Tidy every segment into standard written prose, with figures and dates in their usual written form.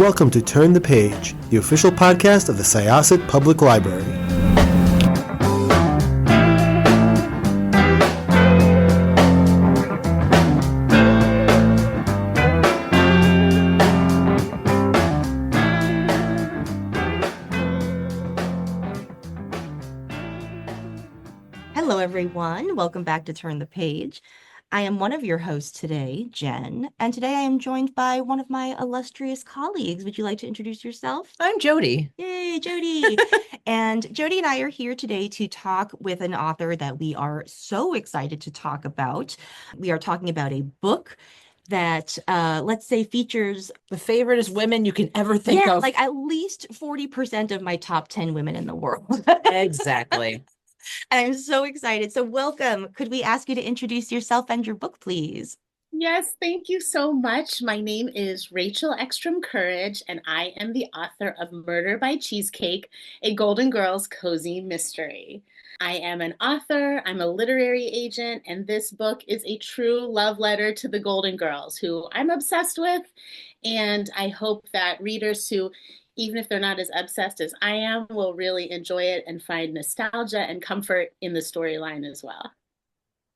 welcome to Turn the Page, the official podcast of the Syosset Public Library. Hello, everyone. Welcome back to Turn the Page. I am one of your hosts today, Jen, and today I am joined by one of my illustrious colleagues. Would you like to introduce yourself? I'm Jody. Yay, Jody. And Jody and I are here today to talk with an author that we are so excited to talk about. We are talking about a book that, let's say, features the favoriteest women you can ever think of. like at least 40% of my top 10 women in the world. Exactly. I'm so excited. So welcome. Could we ask you to introduce yourself and your book, please? Yes, thank you so much. My name is Rachel Ekstrom Courage, and I am the author of Murder by Cheesecake, a Golden Girls cozy mystery. I am an author, I'm a literary agent, and this book is a true love letter to the Golden Girls, who I'm obsessed with. And I hope that readers who, even if they're not as obsessed as I am, will really enjoy it and find nostalgia and comfort in the storyline as well.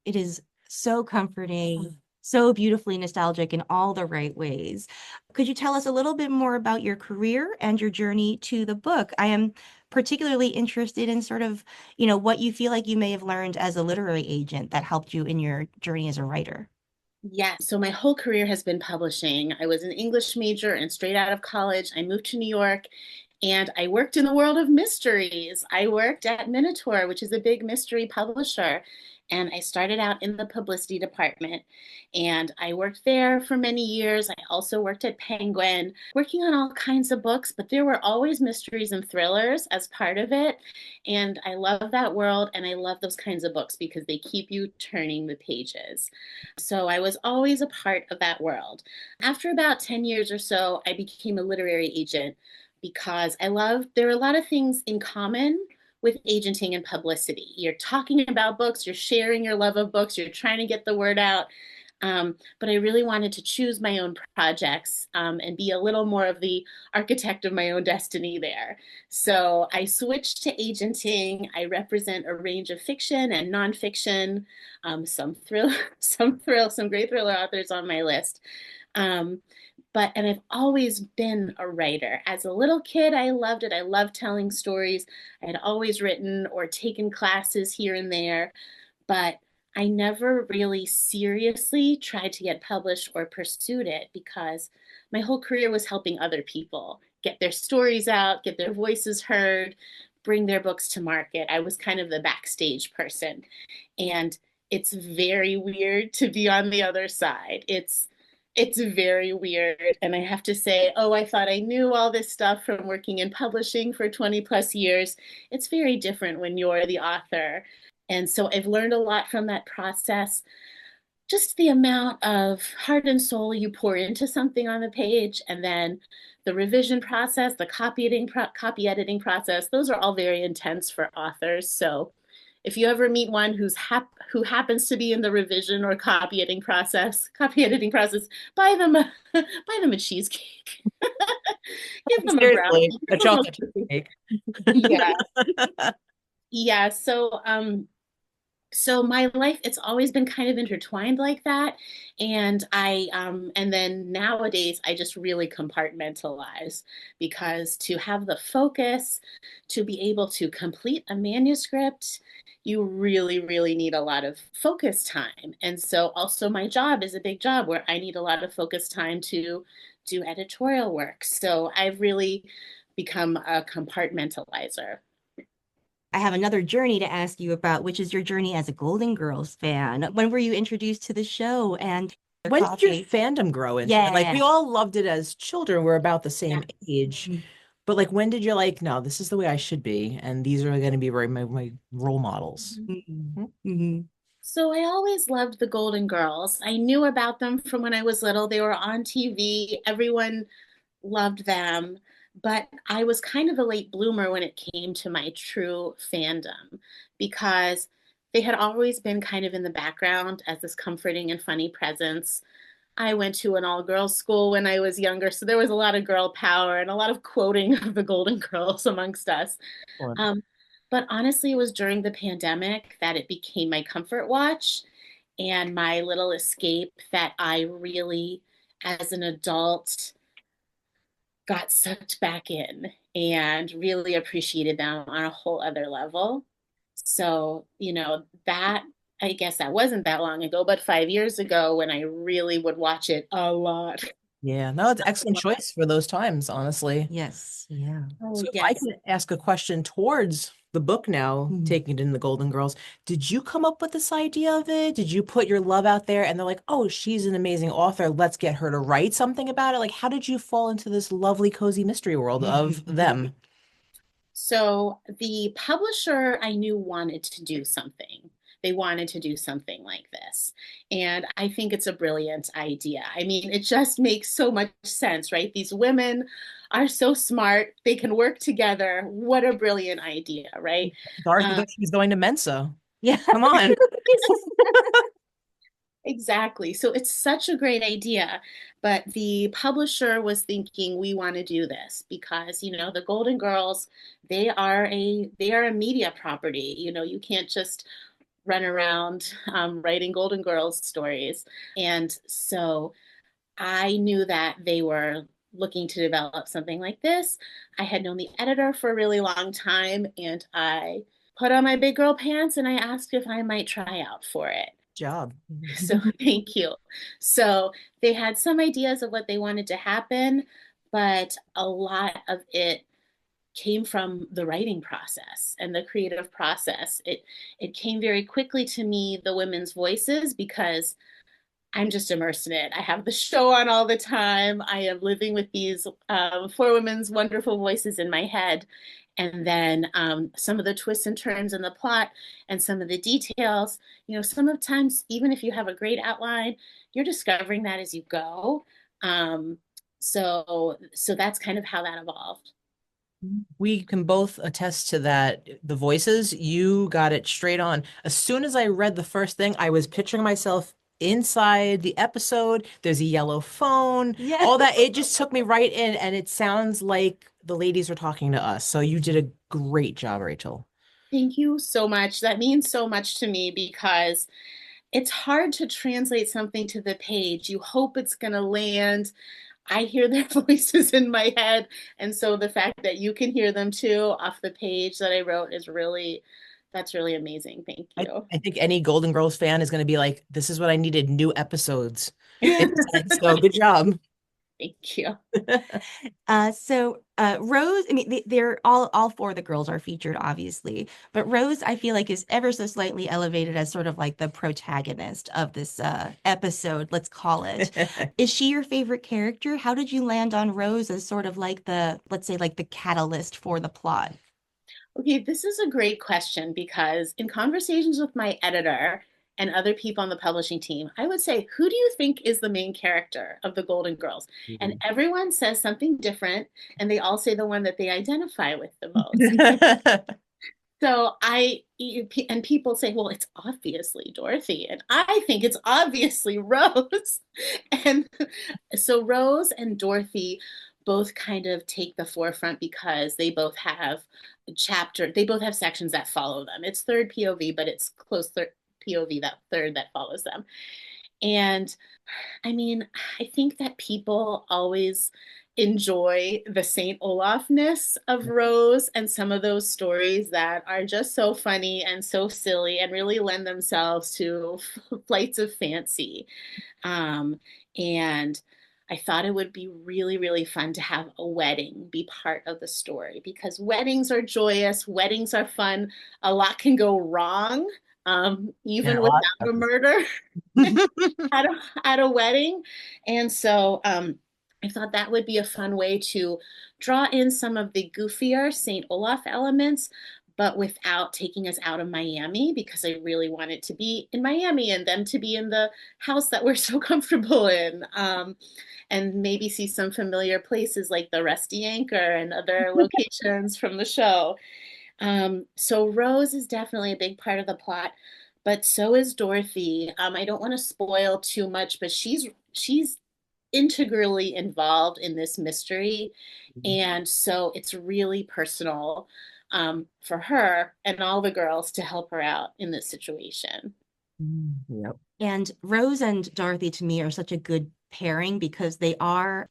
It is so comforting, so beautifully nostalgic in all the right ways. Could you tell us a little bit more about your career and your journey to the book? I am particularly interested in sort of, what you feel like you may have learned as a literary agent that helped you in your journey as a writer. Yeah, so my whole career has been publishing. I was an English major, and straight out of college, I moved to New York and I worked in the world of mysteries. I worked at Minotaur, which is a big mystery publisher. And I started out in the publicity department, and I worked there for many years. I also worked at Penguin, working on all kinds of books, but there were always mysteries and thrillers as part of it. And I love that world, and I love those kinds of books because they keep you turning the pages. So I was always a part of that world. After about 10 years or so, I became a literary agent because there are a lot of things in common with agenting and publicity. You're talking about books, you're sharing your love of books, you're trying to get the word out. But I really wanted to choose my own projects and be a little more of the architect of my own destiny there. So I switched to agenting. I represent a range of fiction and nonfiction, some great thriller authors on my list. And I've always been a writer. As a little kid, I loved it. I loved telling stories. I had always written or taken classes here and there, but I never really seriously tried to get published or pursued it because my whole career was helping other people get their stories out, get their voices heard, bring their books to market. I was kind of the backstage person. And it's very weird to be on the other side. It's very weird. And I have to say, I thought I knew all this stuff from working in publishing for 20 plus years. It's very different when you're the author. And so I've learned a lot from that process. Just the amount of heart and soul you pour into something on the page, and then the revision process, the copy editing process, those are all very intense for authors. So if you ever meet one who happens to be in the revision or copy editing process, buy them a cheesecake. Give them Seriously, a chocolate cake. Yeah. Yeah. So my life, it's always been kind of intertwined like that. And and then nowadays I just really compartmentalize because to have the focus, to be able to complete a manuscript, you really, really need a lot of focus time. And so also my job is a big job where I need a lot of focus time to do editorial work. So I've really become a compartmentalizer. I have another journey to ask you about, which is your journey as a Golden Girls fan. When were you introduced to the show? And when did your fandom grow into it? Like, we all loved it as children. We're about the same age. But like, when did you no, this is the way I should be, and these are going to be my role models? So I always loved the Golden Girls. I knew about them from when I was little. They were on TV. Everyone loved them. But I was kind of a late bloomer when it came to my true fandom because they had always been kind of in the background as this comforting and funny presence. I went to an all-girls school when I was younger, so there was a lot of girl power and a lot of quoting of the Golden Girls amongst us. Excellent. But honestly, it was during the pandemic that it became my comfort watch and my little escape that I really, as an adult, got sucked back in and really appreciated them on a whole other level. So, that I guess that wasn't that long ago, but 5 years ago when I really would watch it a lot. Yeah, no, it's an excellent choice for those times, honestly. Yes. Yeah. Oh, So if I yes. can ask a question towards the book now, taking it in the Golden Girls, did you come up with this idea of it? Did you put your love out there and they're like, oh, she's an amazing author. Let's get her to write something about it. Like, how did you fall into this lovely, cozy mystery world of them? So the publisher I knew wanted to do something. They wanted to do something like this. And I think it's a brilliant idea. I mean, it just makes so much sense, right? These women are so smart. They can work together. What a brilliant idea, right? Dorothy thought she was going to Mensa. Yeah. Come on. Exactly. So it's such a great idea. But the publisher was thinking we want to do this because, the Golden Girls, they are a media property. You can't just run around writing Golden Girls stories. And so I knew that they were looking to develop something like this. I had known the editor for a really long time, and I put on my big girl pants and I asked if I might try out for it. Job. So thank you. So they had some ideas of what they wanted to happen, but a lot of it came from the writing process and the creative process. It came very quickly to me, the women's voices, because I'm just immersed in it. I have the show on all the time. I am living with these four women's wonderful voices in my head. And then some of the twists and turns in the plot and some of the details, sometimes even if you have a great outline, you're discovering that as you go. So that's kind of how that evolved. We can both attest to that. The voices, you got it straight on. As soon as I read the first thing, I was picturing myself inside the episode. There's a yellow phone, Yeah. all that. It just took me right in, and it sounds like the ladies are talking to us. So you did a great job, Rachel. Thank you so much. That means so much to me because it's hard to translate something to the page. You hope it's going to land. I hear their voices in my head. And so the fact that you can hear them too off the page that I wrote that's really amazing. Thank you. I think any Golden Girls fan is going to be like, this is what I needed, new episodes. So good job. Thank you. Rose, I mean, they're all four of the girls are featured, obviously, but Rose, I feel like, is ever so slightly elevated as sort of like the protagonist of this episode, let's call it. Is she your favorite character? How did you land on Rose as sort of like let's say, like the catalyst for the plot? Okay, this is a great question because in conversations with my editor and other people on the publishing team, I would say, who do you think is the main character of the Golden Girls? And everyone says something different, and they all say the one that they identify with the most. So and people say, well, it's obviously Dorothy. And I think it's obviously Rose. And so Rose and Dorothy both kind of take the forefront because they both have they both have sections that follow them. It's third POV, but it's close third POV, that third that follows them. And I mean, I think that people always enjoy the St. Olafness of Rose and some of those stories that are just so funny and so silly and really lend themselves to flights of fancy. And I thought it would be really, really fun to have a wedding be part of the story because weddings are joyous, weddings are fun. A lot can go wrong, even without a murder at a wedding. And so I thought that would be a fun way to draw in some of the goofier St. Olaf elements, but without taking us out of Miami because I really wanted to be in Miami and them to be in the house that we're so comfortable in. And maybe see some familiar places like the Rusty Anchor and other locations from the show. So Rose is definitely a big part of the plot, but so is Dorothy. I don't want to spoil too much, but she's integrally involved in this mystery. And so it's really personal for her and all the girls to help her out in this situation. Yep. And Rose and Dorothy to me are such a good pairing because they are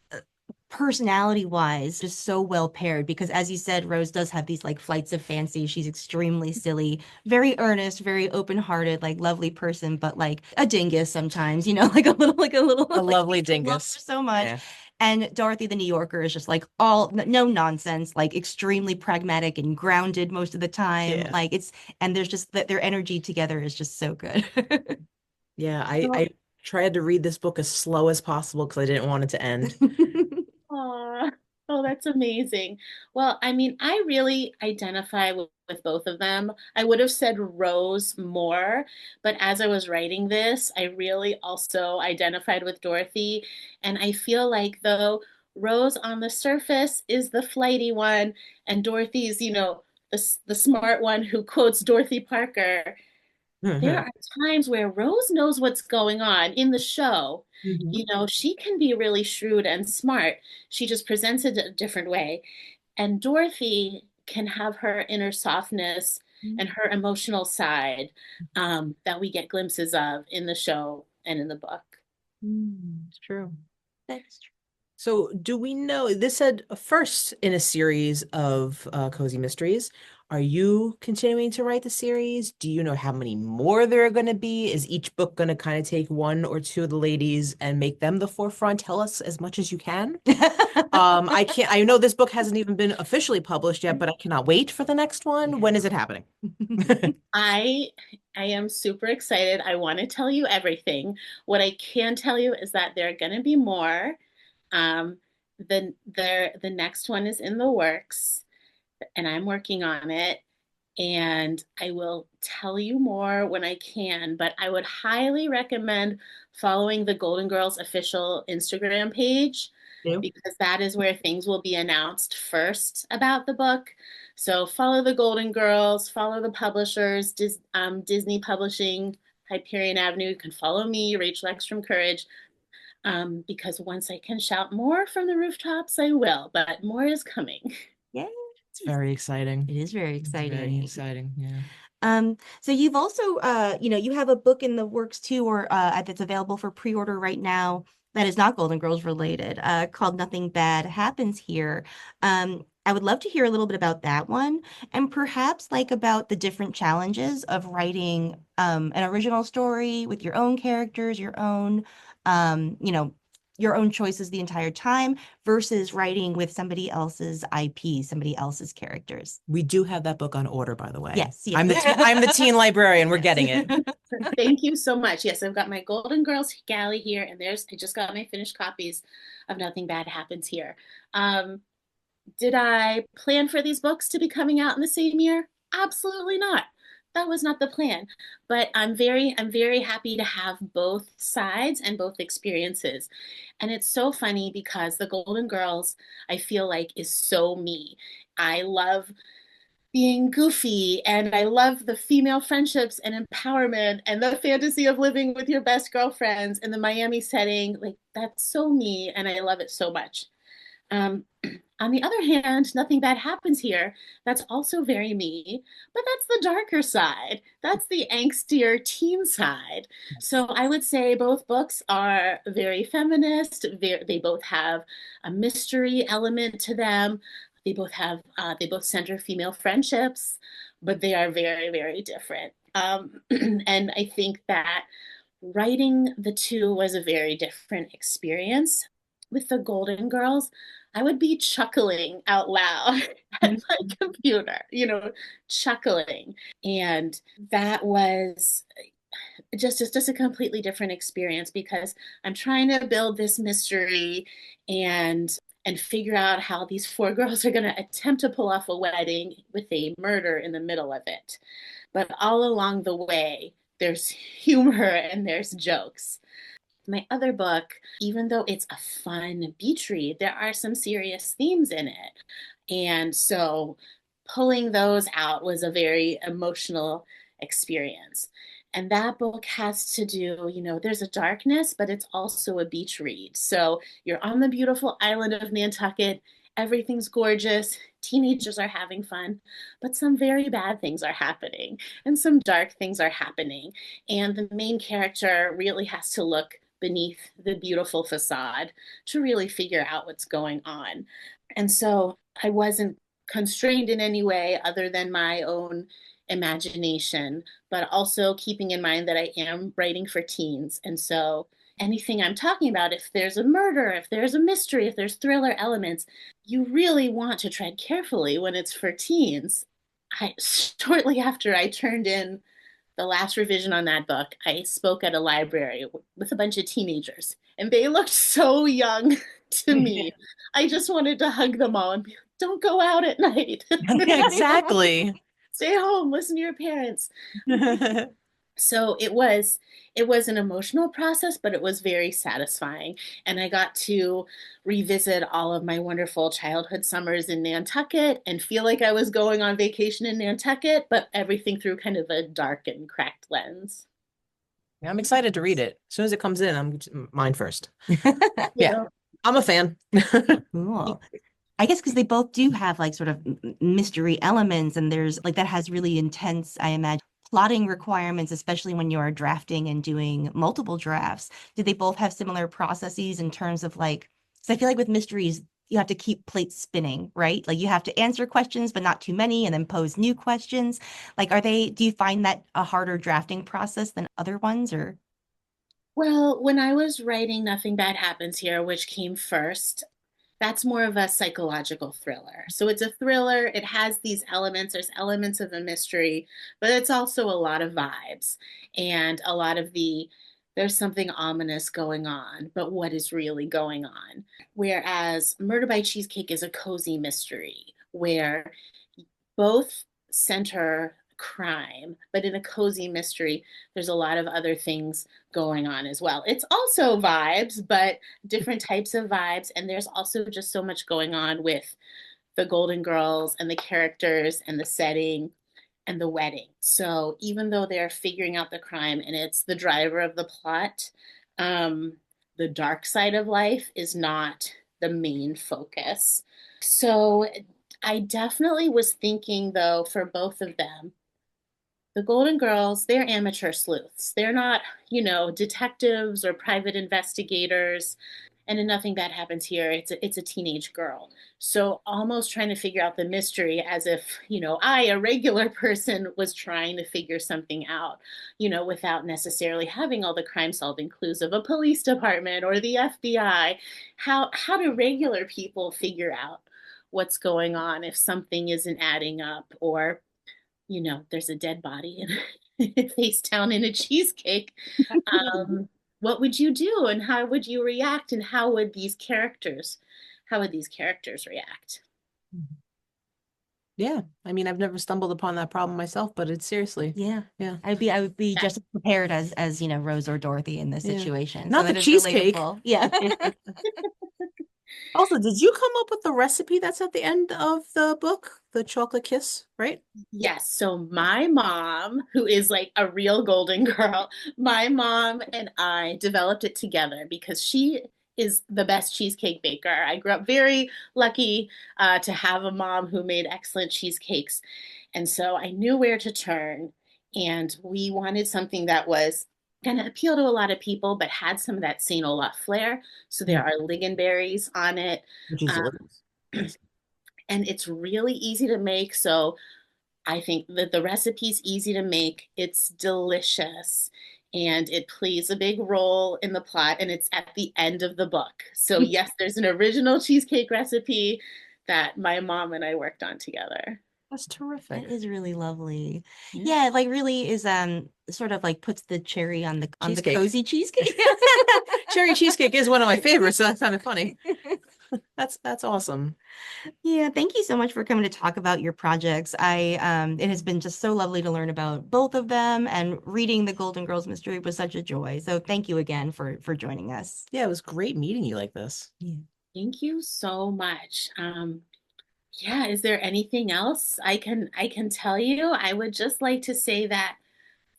personality wise just so well paired, because as you said, Rose does have these like flights of fancy. She's extremely silly, very earnest, very open-hearted, like lovely person, but like a dingus sometimes, you know, like a little A like, lovely love her dingus. so much. Yeah. And Dorothy the New Yorker is just like all no nonsense, like extremely pragmatic and grounded most of the time. Yeah. Like it's, and there's just that their energy together is just so good. Yeah, Well, I tried to read this book as slow as possible because I didn't want it to end. aw, oh, that's amazing. Well, I mean, I really identify with both of them. I would have said Rose more, but as I was writing this, I really also identified with Dorothy. And I feel like though Rose on the surface is the flighty one, and Dorothy's, the smart one who quotes Dorothy Parker. There Mhm. are times where Rose knows what's going on in the show. Mhm. She can be really shrewd and smart. She just presents it a different way. And Dorothy can have her inner softness and her emotional side that we get glimpses of in the show and in the book. It's true. That's true. So, do we know this said first in a series of cozy mysteries? Are you continuing to write the series? Do you know how many more there are going to be? Is each book going to kind of take one or two of the ladies and make them the forefront? Tell us as much as you can. I can't. I know this book hasn't even been officially published yet, but I cannot wait for the next one. When is it happening? I I am super excited. I want to tell you everything. What I can tell you is that there are going to be more. Um, the next one is in the works, and I'm working on it. And I will tell you more when I can, but I would highly recommend following the Golden Girls official Instagram page You? because that is where things will be announced first about the book. So follow the Golden Girls, follow the publishers, Disney Publishing, Hyperion Avenue. You can follow me, Rachel Ekstrom Courage, because once I can shout more from the rooftops, I will, but more is coming. Yeah, It's very exciting. it is very It's very exciting. exciting. Yeah. So you've also, you have a book in the works too, or that's available for pre-order right now that is not Golden Girls related, called Nothing Bad Happens Here. I would love to hear a little bit about that one, and perhaps like about the different challenges of writing an original story with your own characters, um, you know, your own choices the entire time versus writing with somebody else's IP, somebody else's characters. We do have that book on order, by the way. Yes, yes. I'm the teen librarian. We're getting it. Thank you so much. Yes, I've got my Golden Girls galley here, and I just got my finished copies of Nothing Bad Happens Here. Did I plan for these books to be coming out in the same year? Absolutely not. That was not the plan. But I'm very happy to have both sides and both experiences. And it's so funny because the Golden Girls, I feel like, is so me. I love being goofy and I love the female friendships and empowerment and the fantasy of living with your best girlfriends in the Miami setting. Like, that's so me and I love it so much. Um, on the other hand, Nothing Bad Happens Here. That's also very me, but that's the darker side. That's the angstier teen side. So I would say both books are very feminist. They both have a mystery element to them. They both center female friendships, but they are very, very different. And I think that writing the two was a very different experience. With the Golden Girls, I would be chuckling out loud at my computer, chuckling. And that was just a completely different experience because I'm trying to build this mystery and figure out how these four girls are going to attempt to pull off a wedding with a murder in the middle of it. But all along the way, there's humor and there's jokes. My other book, even though it's a fun beach read, there are some serious themes in it. And so pulling those out was a very emotional experience. And that book has to do, there's a darkness, but it's also a beach read. So you're on the beautiful island of Nantucket. Everything's gorgeous. Teenagers are having fun, but some very bad things are happening and some dark things are happening. And the main character really has to look beneath the beautiful facade to really figure out what's going on. And so I wasn't constrained in any way other than my own imagination, but also keeping in mind that I am writing for teens. And so anything I'm talking about, if there's a murder, if there's a mystery, if there's thriller elements, you really want to tread carefully when it's for teens. Shortly after I turned in the last revision on that book, I spoke at a library with a bunch of teenagers, and they looked so young to me. I just wanted to hug them all and be like, don't go out at night. Exactly. Stay home, listen to your parents. So it was an emotional process, but it was very satisfying. And I got to revisit all of my wonderful childhood summers in Nantucket and feel like I was going on vacation in Nantucket, but everything through kind of a dark and cracked lens. Yeah, I'm excited to read it. As soon as it comes in, I'm mine first. Yeah. Yeah, I'm a fan. Cool. I guess because they both do have like sort of mystery elements, and there's like that has really intense, I imagine, plotting requirements, especially when you're drafting and doing multiple drafts. Do they both have similar processes in terms of like, because I feel like with mysteries, you have to keep plates spinning, right? Like you have to answer questions, but not too many, and then pose new questions. Like, do you find that a harder drafting process than other ones, or? Well, when I was writing Nothing Bad Happens Here, which came first, that's more of a psychological thriller. So it's a thriller. It has these elements. There's elements of a mystery, but it's also a lot of vibes and a lot of there's something ominous going on, but what is really going on? Whereas Murder by Cheesecake is a cozy mystery where both center crime, but in a cozy mystery, there's a lot of other things going on as well. It's also vibes, but different types of vibes. And there's also just so much going on with the Golden Girls and the characters and the setting and the wedding. So even though they're figuring out the crime and it's the driver of the plot, the dark side of life is not the main focus. So I definitely was thinking, though, for both of them, the Golden Girls, they're amateur sleuths. They're not, detectives or private investigators. And in Nothing Bad Happens Here, it's a teenage girl. So almost trying to figure out the mystery as if, I, a regular person, was trying to figure something out, without necessarily having all the crime solving clues of a police department or the FBI. How do regular people figure out what's going on if something isn't adding up, or there's a dead body face down in a cheesecake? What would you do, and how would you react, and how would these characters react? Yeah, I mean, I've never stumbled upon that problem myself, but it's seriously, Yeah. yeah. I would be just as prepared as Rose or Dorothy in this Yeah. situation. Not So the that is cheesecake. relatable. Yeah. Also, did you come up with the recipe that's at the end of the book, the chocolate kiss, right? Yes. So my mom, who is like a real Golden Girl, my mom and I developed it together because she is the best cheesecake baker. I grew up very lucky to have a mom who made excellent cheesecakes. And so I knew where to turn. And we wanted something that was going to appeal to a lot of people, but had some of that St. Olaf flair. So there are lingonberries on it. Which is delicious. And it's really easy to make. So I think that the recipe's easy to make. It's delicious. And it plays a big role in the plot. And it's at the end of the book. So yes, there's an original cheesecake recipe that my mom and I worked on together. That's terrific. That is really lovely. Yeah, it like really is sort of like puts the cherry on the Cheesecake. cozy cheesecake. Cherry cheesecake is one of my favorites, so that's kind of funny. That's awesome. Yeah, thank you so much for coming to talk about your projects. It has been just so lovely to learn about both of them, and reading the Golden Girls mystery was such a joy. So thank you again for joining us. Yeah, it was great meeting you like this. Yeah. Thank you so much. Yeah, is there anything else I can tell you? I would just like to say that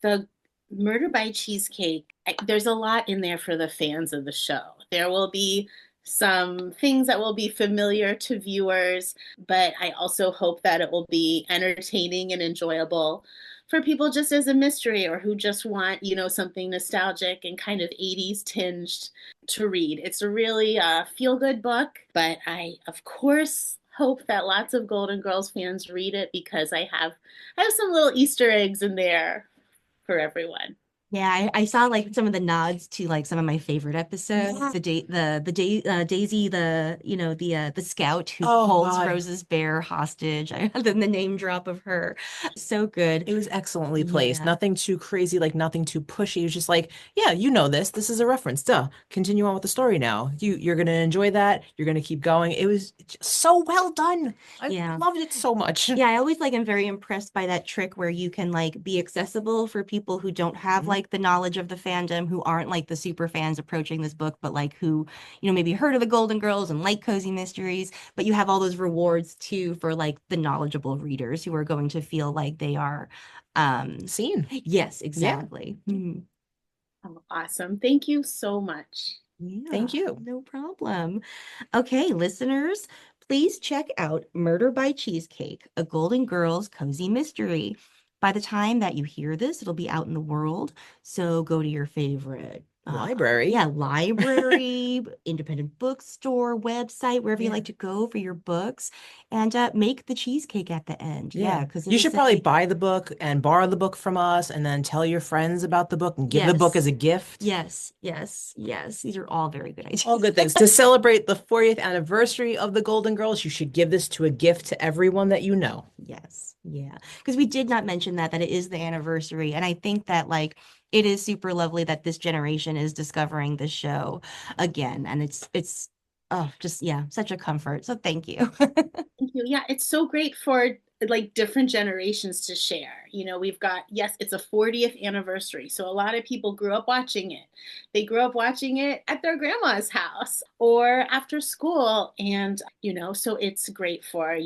the Murder by Cheesecake, there's a lot in there for the fans of the show. There will be some things that will be familiar to viewers, but I also hope that it will be entertaining and enjoyable for people just as a mystery, or who just want, something nostalgic and kind of 80s tinged to read. It's a really feel-good book, but I, of course, hope that lots of Golden Girls fans read it, because I have some little Easter eggs in there for everyone. Yeah, I saw like some of the nods to like some of my favorite episodes. Yeah. Daisy, the scout who Oh, holds God. Rose's bear hostage. Then the name drop of her. So good. It was excellently placed. Yeah. Nothing too crazy, like nothing too pushy. It was just like, yeah, you know this. This is a reference. Duh. Continue on with the story now. You're gonna enjoy that. You're gonna keep going. It was just so well done. I Yeah. loved it so much. Yeah, I always am very impressed by that trick where you can like be accessible for people who don't have Mhm. like the knowledge of the fandom, who aren't like the super fans approaching this book, but like who, maybe heard of the Golden Girls and like cozy mysteries, but you have all those rewards too for like the knowledgeable readers who are going to feel like they are Scene. yes, exactly. Mhm. Oh, awesome. Thank you so much. Thank Yeah, you. no problem. Okay, listeners, please check out Murder by Cheesecake, a Golden Girls cozy mystery. By the time that you hear this, it'll be out in the world. So go to your favorite Library. library, independent bookstore, website, wherever you Yeah. like to go for your books, and make the cheesecake at the end. Yeah, because You should probably buy the book and borrow the book from us, and then tell your friends about the book and give the book Yes. as a gift. Yes. These are all very good ideas. All good things. To celebrate the 40th anniversary of the Golden Girls, you should give this to a gift to everyone that you know. Yes. Yeah. Because we did not mention that it is the anniversary. And I think that like it is super lovely that this generation is discovering the show again. And it's just such a comfort. So thank you. Thank you. Yeah, it's so great for like different generations to share. We've got, yes, it's a 40th anniversary. So a lot of people grew up watching it. They grew up watching it at their grandma's house or after school. And, so it's great for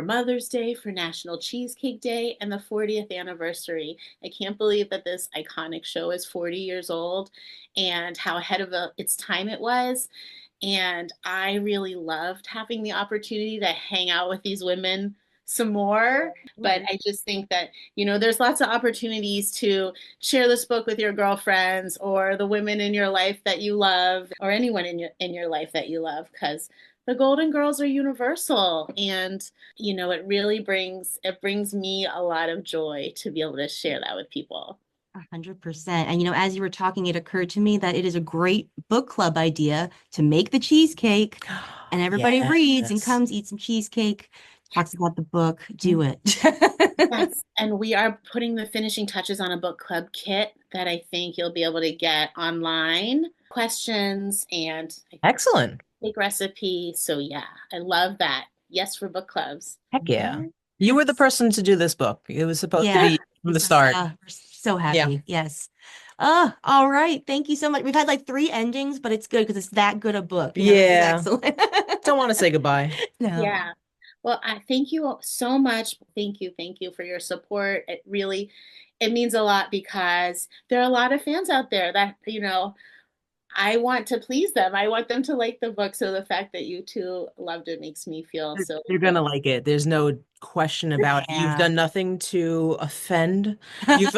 Mother's Day, for National Cheesecake Day, and the 40th anniversary. I can't believe that this iconic show is 40 years old and how ahead of its time it was. And I really loved having the opportunity to hang out with these women some more. But I just think that, there's lots of opportunities to share this book with your girlfriends or the women in your life that you love, or anyone in your life that you love, because the Golden Girls are universal. And, it really brings me a lot of joy to be able to share that with people. 100%. And as you were talking, it occurred to me that it is a great book club idea to make the cheesecake and everybody reads and Yes. comes eat some cheesecake, talks about the book. Do it. Yes, and we are putting the finishing touches on a book club kit that I think you'll be able to get online. Questions and Excellent. big recipe. So yeah, I love that. Yes, for book clubs. Heck yeah. You were the person to do this book. It was supposed to Yeah. be from the start. We're so happy. Yes. All right. Thank you so much. We've had like 3 endings, but it's good because it's that good a book. This is Yeah. excellent. Don't want to say goodbye. No. Yeah. Well, I thank you so much. Thank you for your support. It means a lot, because there are a lot of fans out there that, I want to please them. I want them to like the book. So the fact that you two loved it makes me feel so You're gonna like it. There's no question about it. You've Yeah. done nothing to offend. You've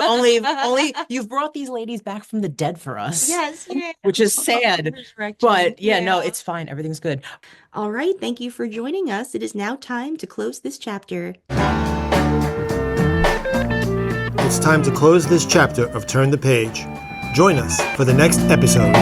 you've brought these ladies back from the dead for us. Yes. Yeah. Which is sad. Resurrection. But no, it's fine. Everything's good. All right. Thank you for joining us. It is now time to close this chapter. It's time to close this chapter of Turn the Page. Join us for the next episode.